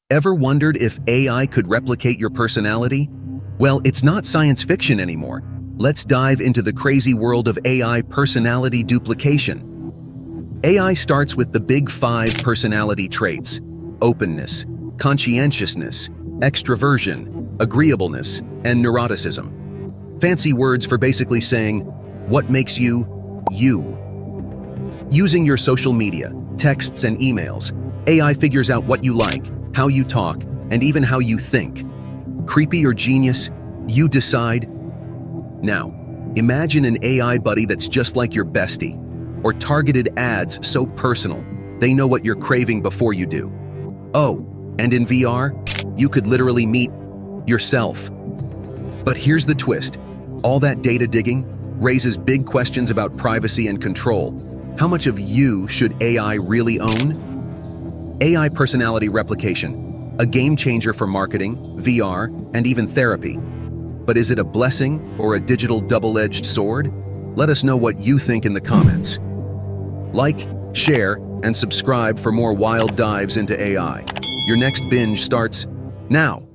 Ever wondered if AI could replicate your personality? Well, it's not science fiction anymore. Let's dive into the crazy world of AI personality duplication. AI starts with the big 5 personality traits: openness, conscientiousness, extroversion, agreeableness, and neuroticism. Fancy words for basically saying, what makes you, you. Using your social media, texts, and emails, AI figures out what you like, how you talk, and even how you think. Creepy or genius? You decide. Now, imagine an AI buddy that's just like your bestie, or targeted ads so personal, they know what you're craving before you do. Oh, and in VR, you could literally meet yourself. But here's the twist. All that data digging raises big questions about privacy and control. How much of you should AI really own? AI personality replication, a game changer for marketing, VR, and even therapy. But is it a blessing or a digital double-edged sword? Let us know what you think in the comments. Like, share, and subscribe for more wild dives into AI. Your next binge starts now.